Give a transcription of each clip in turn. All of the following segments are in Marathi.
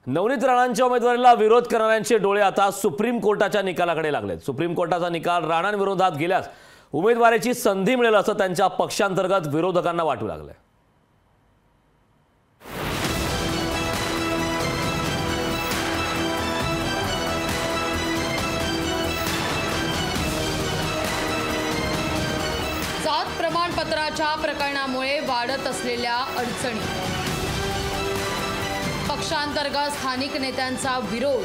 नवनीत राणांच्या उमेदवारीला विरोध करणाऱ्यांचे डोळे आता सुप्रीम कोर्टाच्या निकालाकडे लागलेत। सुप्रीम कोर्टाचा निकाल राणांविरोधात गेल्यास उमेदवारीची संधी मिळेल असं त्यांच्या पक्षांतर्गत विरोधकांना वाटू लागलंय। जात प्रमाणपत्राच्या प्रकरणामुळे वाढत असलेल्या अडचणी, पक्षांतर्गत स्थानिक नेत्यांचा विरोध,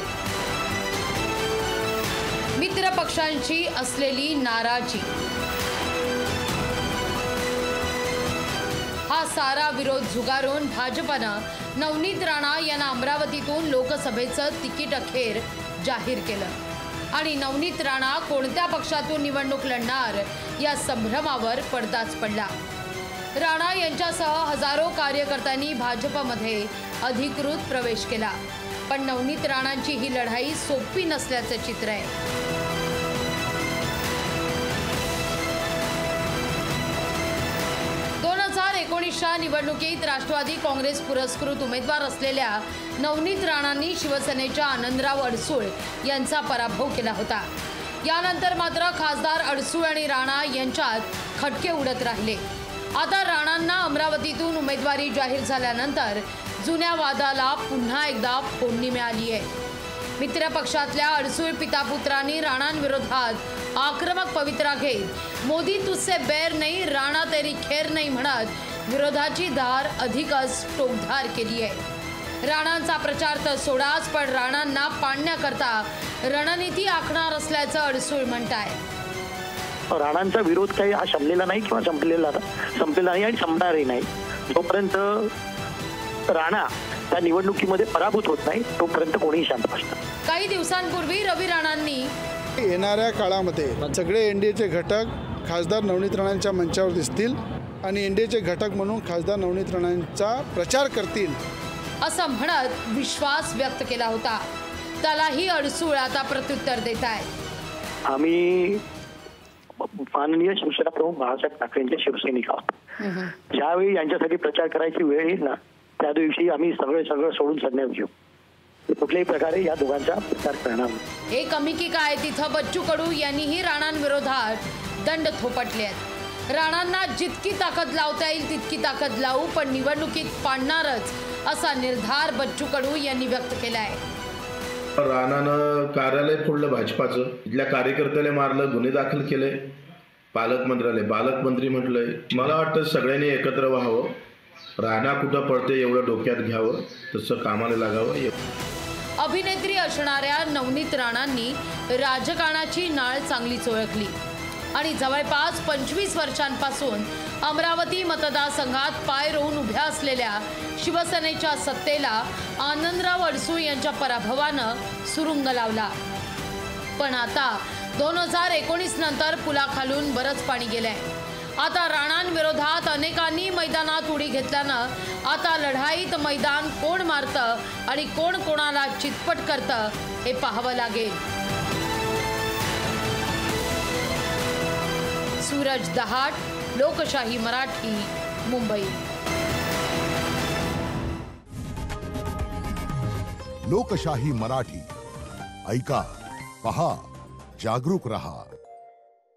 मित्र पक्षांची असलेली नाराजी, हा सारा विरोध झुगारून भाजपनं नवनीत राणा यांना अमरावतीतून लोकसभेचं तिकीट अखेर जाहीर केलं आणि नवनीत राणा कोणत्या पक्षातून निवडणूक लढणार या संभ्रमावर पडदाच पडला। राणा यांच्यासह हजारो कार्यकर्त्यांनी भाजपमध्ये अधिकृत प्रवेश केला, पण नवनीत राणांची ही लढाई सोपी नसल्याचं चित्र आहे। 2019च्या निवडणुकीत राष्ट्रवादी काँग्रेस पुरस्कृत उमेदवार असलेल्या नवनीत राणांनी शिवसेनेच्या आनंदराव अडसूळ यांचा पराभव केला होता। यानंतर मात्र खासदार अडसूळ आणि राणा यांच्यात खटके उडत राहिले। आता राणांना अमरावतीतून उमेदवारी जाहीर झाल्यानंतर जुन्या वादाला पुन्हा एकदा फोडणी मिळाली आहे। मित्र पक्षातल्या अडसूळ पितापुत्रांनी राणांविरोधात आक्रमक पवित्रा घेत मोदी तुझसे बैर नहीं, राणा तेरी खैर नहीं म्हणत विरोधाची धार अधिकच टोकधार केली आहे। राणांचा प्रचार तर सोडाच, पण राणांना पाडण्याकरता रणनीती आखणार असल्याचं अडसूळ म्हणताय। राणांचा विरोध काही हा संपलेला नाही किंवा संपलेला नाही आणि संपणारही नाही। जोपर्यंत राणा त्या निवडणुकीमध्ये पराभूत होत नाही तोपर्यंत कोणीही शांत बसणार। काही दिवसांपूर्वी रवी राणांनी येणाऱ्या काळामध्ये सगळे एनडीएचे घटक खासदार नवनीत राणांच्या मंचावर दिसतील आणि एनडीएचे घटक म्हणून खासदार नवनीत राणांचा प्रचार करतील असं म्हणत विश्वास व्यक्त केला होता। त्यालाही अडसूळ आता प्रत्युत्तर देत आहे। आम्ही माननीय शिवसेना प्रमुख बाळासाहेब ठाकरेंचे शिवसैनिक आहोत। ज्यावेळी यांच्यासाठी प्रचार करायची वेळ येईल ना त्या दिवशी आम्ही सगळं सोडून संन्यास घेऊ। कुठल्याही प्रकारे या दोघांचा प्रचार करणार नाही। हे कमी की काय तिथं बच्चू कडू यांनीही राणांविरोधात दंड थोपटले आहेत। राणांना जितकी ताकद लावता येईल तितकी ताकद लावू, पण निवडणुकीत पाडणारच असा निर्धार बच्चू कडू यांनी व्यक्त केला आहे। राणानं कार्यालय फोडलं भाजपाचं, इथल्या कार्यकर्त्याला मारलं, गुन्हे दाखल केले, पालकमंत्री म्हटलंय। मला वाटतं सगळ्यांनी एकत्र व्हावं, राणा कुठं पडते एवढं डोक्यात घ्यावं, तसं कामाला लागावं। अभिनेत्री असणाऱ्या नवनीत राणांनी राजकारणाची नाळ चांगलीच ओळखली आणि जवळपास 25 वर्षांपासून अमरावती मतदारसंघात पाय रोवून उभ्या असलेल्या शिवसेनेच्या सत्तेला आनंदराव अडसूळ यांच्या पराभवानं सुरुंग लावला। पण आता 2019 नंतर पुलाखालून बरंच पाणी गेलंय। आता राणांविरोधात अनेकांनी मैदानात उडी घेतल्यानं आता लढाईत मैदान कोण मारतं आणि कोण कोणाला चितपट करतं हे पाहावं लागेल। सूरज दहाट, लोकशाही मराठी, मुंबई। लोकशाही मराठी ऐका, पहा, जागरूक रहा।